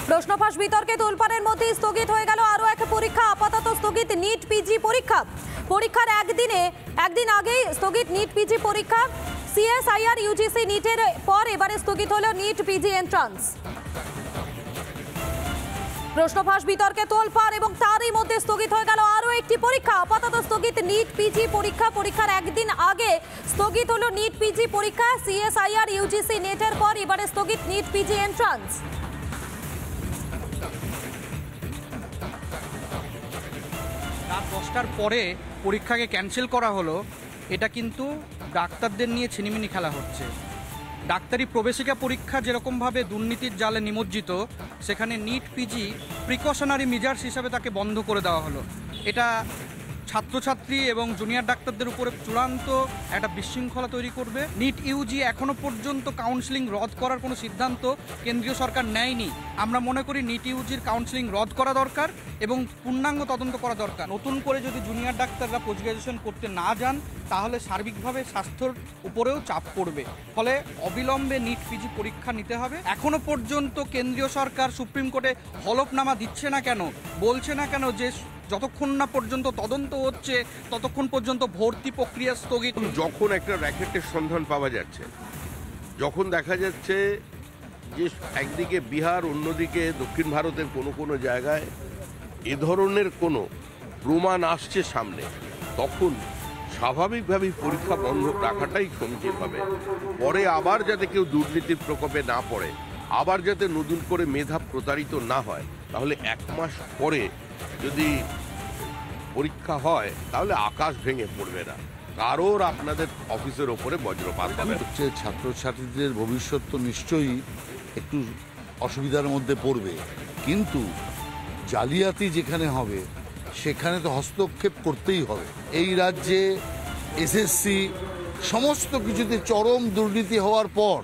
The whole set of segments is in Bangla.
প্রশ্নফাঁস বিতর্কে তোলপাড়ের মধ্যে স্থগিত হয়ে গেল আরও এক পরীক্ষা। আপাতত স্থগিত নিট পিজি পরীক্ষা। পরীক্ষার একদিন আগেই স্থগিত নিট পিজি পরীক্ষা। সিএসআইআর ইউজিসি নিটের পর এবারে স্থগিত হলো নিট পিজি এন্ট্রান্স। প্রশ্নফাঁস বিতর্কে তোলপাড় এবং তারই মধ্যে স্থগিত হয়ে গেল আরও একটি পরীক্ষা। আপাতত স্থগিত নিট পিজি পরীক্ষা। পরীক্ষার একদিন আগে স্থগিত হলো নিট পিজি পরীক্ষা। সিএসআইআর ইউজিসি নেটের পর এবারে স্থগিত নিট পিজি এন্ট্রান্স। রাত 10টার পরে পরীক্ষাকে ক্যান্সেল করা হলো। এটা কিন্তু ডাক্তারদের নিয়ে ছিনিমিনি খেলা হচ্ছে। ডাক্তারি প্রবেশিকা পরীক্ষা যেরকমভাবে দুর্নীতির জালে নিমজ্জিত, সেখানে নিট পিজি প্রিকশনারি মেজার্স হিসাবে তাকে বন্ধ করে দেওয়া হলো। এটা ছাত্রছাত্রী এবং জুনিয়র ডাক্তারদের উপরে চূড়ান্ত একটা বিশৃঙ্খলা তৈরি করবে। নিট ইউজি এখনও পর্যন্ত কাউন্সেলিং রদ করার কোনো সিদ্ধান্ত কেন্দ্রীয় সরকার নেয়নি। আমরা মনে করি নিট ইউজির কাউন্সেলিং রদ করা দরকার এবং পূর্ণাঙ্গ তদন্ত করা দরকার। নতুন করে যদি জুনিয়র ডাক্তাররা পোস্ট গ্র্যাজুয়েশন করতে না যান, তাহলে সার্বিকভাবে স্বাস্থ্যর উপরেও চাপ পড়বে। ফলে অবিলম্বে নিট পিজি পরীক্ষা নিতে হবে। এখনও পর্যন্ত কেন্দ্রীয় সরকার সুপ্রিম কোর্টে হলফনামা দিচ্ছে না কেন, বলছে না কেন যে যতক্ষণ না পর্যন্ত তদন্ত হচ্ছে ততক্ষণ পর্যন্ত ভর্তি প্রক্রিয়া স্থগিত। যখন একটা র্যাকেটের সন্ধান পাওয়া যাচ্ছে, যখন দেখা যাচ্ছে যে একদিকে বিহার, অন্যদিকে দক্ষিণ ভারতের কোনো কোনো জায়গায় এ ধরনের কোনো প্রমাণ আসছে সামনে, তখন স্বাভাবিকভাবেই পরীক্ষা বন্ধ রাখাটাই সমীচীন হবে। পরে আবার যাতে কেউ দুর্নীতির প্রকোপে না পড়ে, আবার যাতে নতুন করে মেধা প্রতারিত না হয়, তাহলে 1 মাস পরে যদি পরীক্ষা হয় তাহলে আকাশ ভেঙে পড়বে না, কারোর আপনাদের অফিসের ওপরে বজ্রপাত হবে। ছাত্রছাত্রীদের ভবিষ্যৎ তো নিশ্চয়ই একটু অসুবিধার মধ্যে পড়বে, কিন্তু জালিয়াতি যেখানে হবে সেখানে তো হস্তক্ষেপ করতেই হবে। এই রাজ্যে এসএসসি সমস্ত কিছুতে চরম দুর্নীতি হওয়ার পর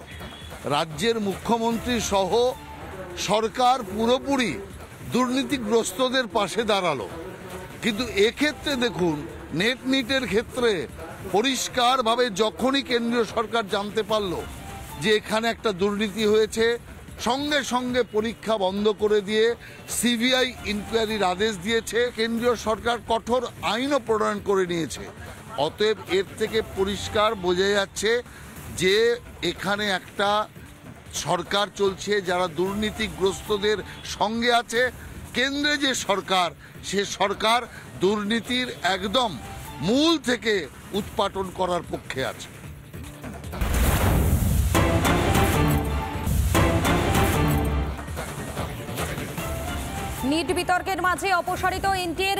রাজ্যের মুখ্যমন্ত্রী সহ সরকার পুরোপুরি দুর্নীতিগ্রস্তদের পাশে দাঁড়ালো। কিন্তু এক্ষেত্রে দেখুন, নিটের ক্ষেত্রে পরিষ্কারভাবে যখনই কেন্দ্রীয় সরকার জানতে পারল যে এখানে একটা দুর্নীতি হয়েছে, সঙ্গে সঙ্গে পরীক্ষা বন্ধ করে দিয়ে সিবিআই ইনকোয়ারির আদেশ দিয়েছে। কেন্দ্রীয় সরকার কঠোর আইনও প্রণয়ন করে নিয়েছে। অতএব এর থেকে পরিষ্কার বোঝা যাচ্ছে যে এখানে একটা সরকার চলছে যারা দুর্নীতিগ্রস্তদের সঙ্গে আছে। কেন্দ্রে যে সরকার, সে সরকার দুর্নীতির একদম মূল থেকে উৎপাটন করার পক্ষে আছে। নিট বিতর্কের মাঝে অপসারিত এনটিএর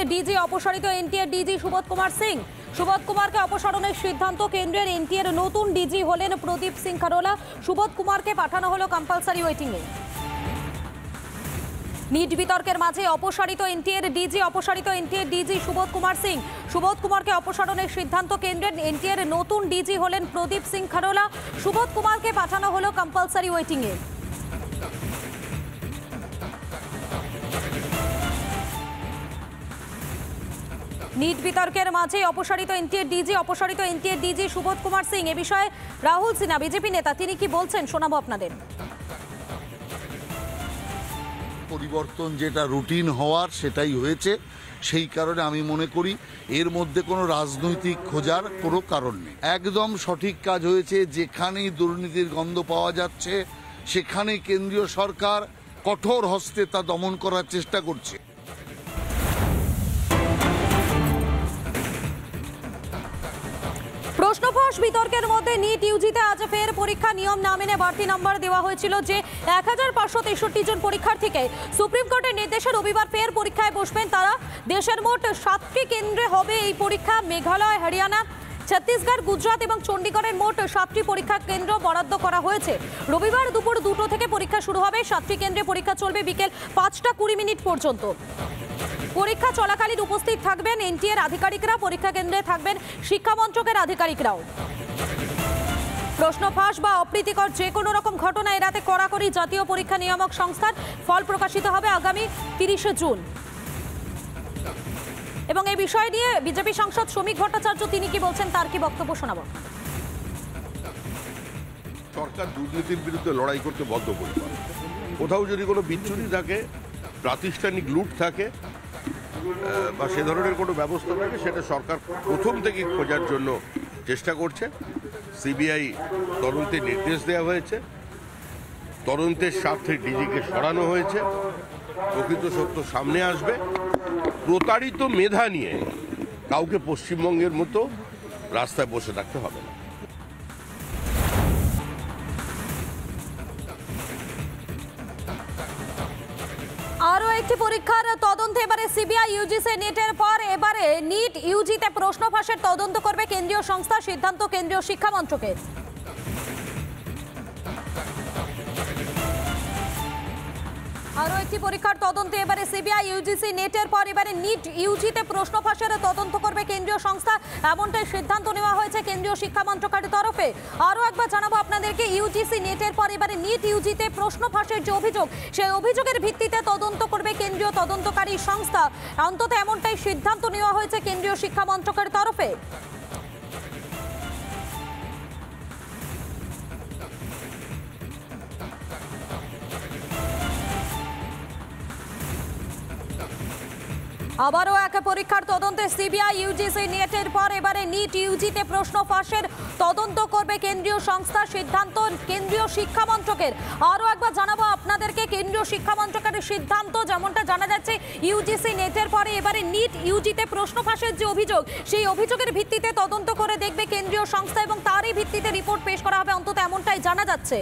ডিজি সুবোধ কুমার সিং। সুবোধ কুমারকে অপসারণের সিদ্ধান্ত কেন্দ্রের। এনটিএর নতুন ডিজি হলেন প্রদীপ সিং খারোলা। সুবোধ কুমারকে পাঠানো হলো কম্পালসারি ওয়েটিংয়ে। নিট বিতর্কের মাঝে অপসারিত এনটিএর ডিজি সুবোধ কুমার সিং। সুবোধ কুমারকে অপসারণের সিদ্ধান্ত কেন্দ্রের। এনটিএর নতুন ডিজি হলেন প্রদীপ সিং খারোলা। সুবোধ কুমারকে পাঠানো হলো কম্পালসারি ওয়েটিংয়ে। নিট বিতর্কের মাঝে অপসারিত এনটিএর ডিজি সুবোধ কুমার সিং। এ বিষয়ে রাহুল সিনহা, বিজেপি নেতা, তিনি কি বলছেন শোনাবো আপনাদের। পরিবর্তন যেটা রুটিন হওয়ার সেটাই হয়েছে। সেই কারণে আমি মনে করি এর মধ্যে কোনো রাজনৈতিক খোঁজার কোনো কারণ নেই। একদম সঠিক কাজ হয়েছে। যেখানেই দুর্নীতির গন্ধ পাওয়া যাচ্ছে সেখানেই কেন্দ্রীয় সরকার কঠোর হস্তে তা দমন করার চেষ্টা করছে। প্রশ্নফাঁস বিতর্কের মধ্যে নিট ইউজিতে আজ ফের পরীক্ষা নিয়ম না মেনে বাড়তি নম্বর দেওয়া হয়েছিল যে 1563 জন পরীক্ষার্থীকে। সুপ্রিম কোর্টের নির্দেশে রবিবার ফের পরীক্ষায় বসবেন তারা। দেশের মোট 7টি কেন্দ্রে হবে এই পরীক্ষা। মেঘালয়, হরিয়ানা, ছত্তিশগড়, গুজরাট এবং চণ্ডীগড়ের মোট 7টি পরীক্ষা কেন্দ্র বরাদ্দ করা হয়েছে। রবিবার দুপুর 2টো থেকে পরীক্ষা শুরু হবে। 7টি কেন্দ্রে পরীক্ষা চলবে বিকেল 5:20 পর্যন্ত। পরীক্ষা চলাকালীন উপস্থিত থাকবেন এনটিএর আধিকারিকরা। পরীক্ষা কেন্দ্রে থাকবেন শিক্ষা মন্ত্রকের আধিকারিকরাও। প্রশ্নফাঁস বা অপ্রীতিকর যে কোনো রকম ঘটনা এড়াতে কড়াকড়ি জাতীয় পরীক্ষা নিয়ামক সংস্থার। ফল প্রকাশিত হবে আগামী 30শে জুন। এবং এই বিষয় নিয়ে বিজেপি সাংসদ শ্রমিক ভট্টাচার্য তিনি কি বলছেন, তার কি বক্তব্য শোনাবো। সরকার দুর্নীতির বিরুদ্ধে লড়াই করতে বদ্ধপরিকর। কোথাও যদি কোনো বিচ্যুতি থাকে, প্রাতিষ্ঠানিক লুট থাকে বা সে ধরনের কোনো ব্যবস্থা থাকে, সেটা সরকার প্রথম থেকে খোঁজার জন্য চেষ্টা করছে। সিবিআই তদন্তের নির্দেশ দেওয়া হয়েছে, তদন্তের স্বার্থে ডিজিকে সরানো হয়েছে। প্রকৃত সত্য সামনে আসবে। প্রতারিত মেধা নিয়ে কাউকে পশ্চিমবঙ্গের মতো রাস্তায় বসে থাকতে হবে না। আরও একটি পরীক্ষার তদন্ত এবারে সিবিআই ইউজিসি নেটের পর এবারে নিট ইউজিতে প্রশ্ন ফাঁসের তদন্ত করবে কেন্দ্রীয় সংস্থা, সিদ্ধান্ত কেন্দ্রীয় শিক্ষা মন্ত্রকের। আরও একটি পরীক্ষার তদন্তে এবারে সিবিআই ইউজিসি নেটের পর এবারে নিট ইউজিতে প্রশ্ন ফাঁসের তদন্ত করবে কেন্দ্রীয় সংস্থা, এমনটাই সিদ্ধান্ত নেওয়া হয়েছে কেন্দ্রীয় শিক্ষা মন্ত্রকের তরফে। আরও একবার জানাবো আপনাদেরকে, ইউজিসি নেটের পর এবারে নিট ইউজিতে প্রশ্ন ফাঁসের যে অভিযোগ, সেই অভিযোগের ভিত্তিতে তদন্ত করবে কেন্দ্রীয় তদন্তকারী সংস্থা। অন্তত এমনটাই সিদ্ধান্ত নেওয়া হয়েছে কেন্দ্রীয় শিক্ষা মন্ত্রকের তরফে। আবারও এক পরীক্ষার তদন্তে সিবিআই ইউজিসি নেটের পর এবারে নিট ইউজিতে প্রশ্ন ফাঁসের তদন্ত করবে কেন্দ্রীয় সংস্থা, সিদ্ধান্ত কেন্দ্রীয় শিক্ষা মন্ত্রকের। আরও একবার জানাবো আপনাদেরকে, কেন্দ্রীয় শিক্ষা মন্ত্রকের সিদ্ধান্ত, যেমনটা জানা যাচ্ছে ইউজিসি নেটের পরে এবারে নিট ইউজিতে প্রশ্ন ফাঁসের যে অভিযোগ, সেই অভিযোগের ভিত্তিতে তদন্ত করে দেখবে কেন্দ্রীয় সংস্থা এবং তারই ভিত্তিতে রিপোর্ট পেশ করা হবে, অন্তত এমনটাই জানা যাচ্ছে।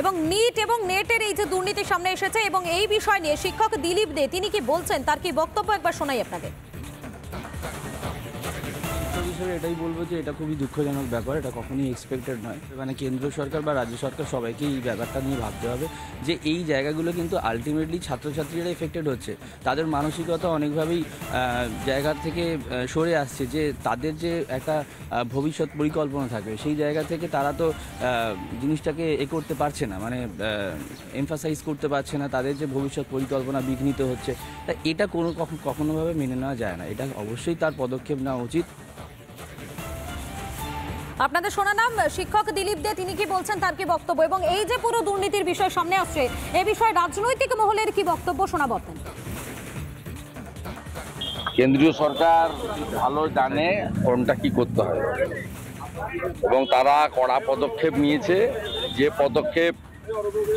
এবং নিট এবং নেটের এই যে দুর্নীতি সামনে এসেছে এবং এই বিষয় নিয়ে শিক্ষক দিলীপ দে তিনি কি বলছেন, তার কি বক্তব্য একবার শোনাই আপনাকে। হিসেবে এটাই বলবো যে এটা খুবই দুঃখজনক ব্যাপার, এটা কখনোই এক্সপেক্টেড নয়। মানে কেন্দ্র সরকার বা রাজ্য সরকার সবাইকে এই ব্যাপারটা নিয়ে ভাবতে হবে যে এই জায়গাগুলো কিন্তু আলটিমেটলি ছাত্রছাত্রীরা এফেক্টেড হচ্ছে, তাদের মানসিকতা অনেকভাবেই জায়গা থেকে সরে আসছে, যে তাদের যে একটা ভবিষ্যৎ পরিকল্পনা থাকবে সেই জায়গা থেকে তারা তো জিনিসটাকে করতে পারছে না, মানে এমফাসাইজ করতে পারছে না, তাদের যে ভবিষ্যৎ পরিকল্পনা বিঘ্নিত হচ্ছে। তা এটা কখনোভাবে মেনে নেওয়া যায় না, এটা অবশ্যই তার পদক্ষেপ নেওয়া উচিত। আপনাদের শোনালাম শিক্ষক দিলীপ দে, তিনি কি বলছেন, তার কি বক্তব্য, এবং এই যে পুরো দুর্নীতির বিষয় সামনে আসছে এ বিষয়ে রাজনৈতিক মহলের কি বক্তব্য শোনাবো আপনার। কেন্দ্রীয় সরকার ভালো জানে কোনটা কি করতে হয় এবং তারা কড়া পদক্ষেপ নিয়েছে, যে পদক্ষেপ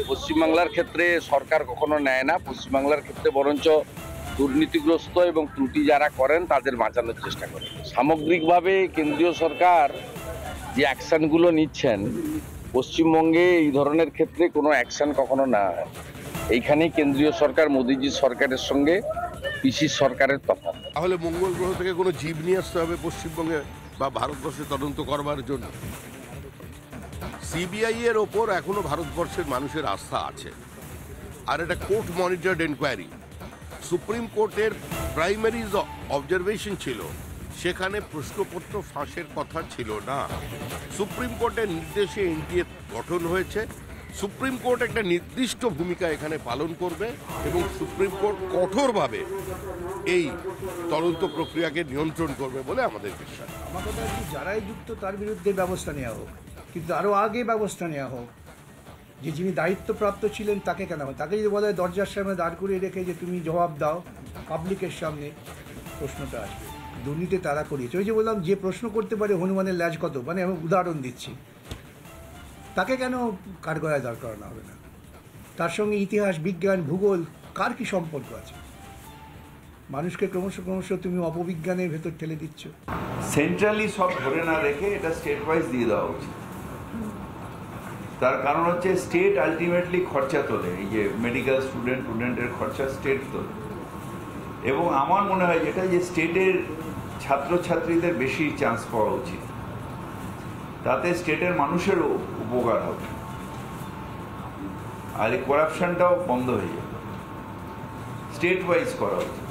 পশ্চিমবাংলার ক্ষেত্রে সরকার কখনো নেয় না। পশ্চিমবাংলার ক্ষেত্রে বরঞ্চ দুর্নীতিগ্রস্ত এবং ত্রুটি যারা করেন তাদের বাঁচানোর চেষ্টা করে। সামগ্রিকভাবে কেন্দ্রীয় সরকার যে অ্যাকশনগুলো নিচ্ছেন, পশ্চিমবঙ্গে এই ধরনের ক্ষেত্রে কোনো অ্যাকশন কখনো না হয়। এইখানেই কেন্দ্রীয় সরকার মোদিজির সরকারের সঙ্গে পিসির সরকারের তফাৎ। তাহলে মঙ্গল গ্রহ থেকে কোনো জীব নিয়ে আসতে হবে পশ্চিমবঙ্গে বা ভারতবর্ষে তদন্ত করবার জন্য? সিবিআই এর ওপর এখনো ভারতবর্ষের মানুষের আস্থা আছে, আর এটা কোর্ট মনিটরড এনকোয়ারি। সুপ্রিম কোর্টের প্রাইমারি অবজারভেশন ছিল, সেখানে প্রশ্নপত্র ফাঁসের কথা ছিল না। সুপ্রিম কোর্টের নির্দেশে এনটিএ গঠন হয়েছে। সুপ্রিম কোর্ট একটা নির্দিষ্ট ভূমিকা এখানে পালন করবে এবং সুপ্রিম কোর্ট কঠোরভাবে এই তদন্ত প্রক্রিয়াকে নিয়ন্ত্রণ করবে বলে আমাদের বিশ্বাস। আমার কথা হচ্ছে যারাই যুক্ত তার বিরুদ্ধে ব্যবস্থা নেওয়া হোক, কিন্তু আরও আগে ব্যবস্থা নেওয়া হোক। যে যিনি দায়িত্বপ্রাপ্ত ছিলেন তাকে কেন, তাকে যদি বলা হয় দরজার সামনে দাঁড় করিয়ে রেখে যে তুমি জবাব দাও, পাবলিকের সামনে প্রশ্নটা আসবে। দুর্নীতি তারা করিয়েছে। ওই যে বললাম, যে প্রশ্ন করতে পারে হনুমানের ল্যাজ কত, মানে আমি উদাহরণ দিচ্ছি, তাকে কেন কাঠগড়ায় দাঁড় করানো হবে না? তার সঙ্গে ইতিহাস, বিজ্ঞান, ভূগোল কার কি সম্পর্ক আছে? মানুষকে ক্রমশ তুমি অপবিজ্ঞানের ভেতর ঠেলে দিচ্ছ। সেন্ট্রালি সব ধরে না রেখে এটা স্টেট ওয়াইজ দিয়ে দেওয়া উচিত। তার কারণ হচ্ছে স্টেট আলটিমেটলি খরচা তোলে, এই যে মেডিকেল স্টুডেন্টের খরচা স্টেট তোলে। এবং আমার মনে হয় যেটা, যে স্টেটের ছাত্রছাত্রীদের বেশি চান্স পাওয়া উচিত, তাতে স্টেটের মানুষেরও উপকার হবে আর এই করাপশনটাও বন্ধ হয়ে যাবে। স্টেট ওয়াইজ করা উচিত।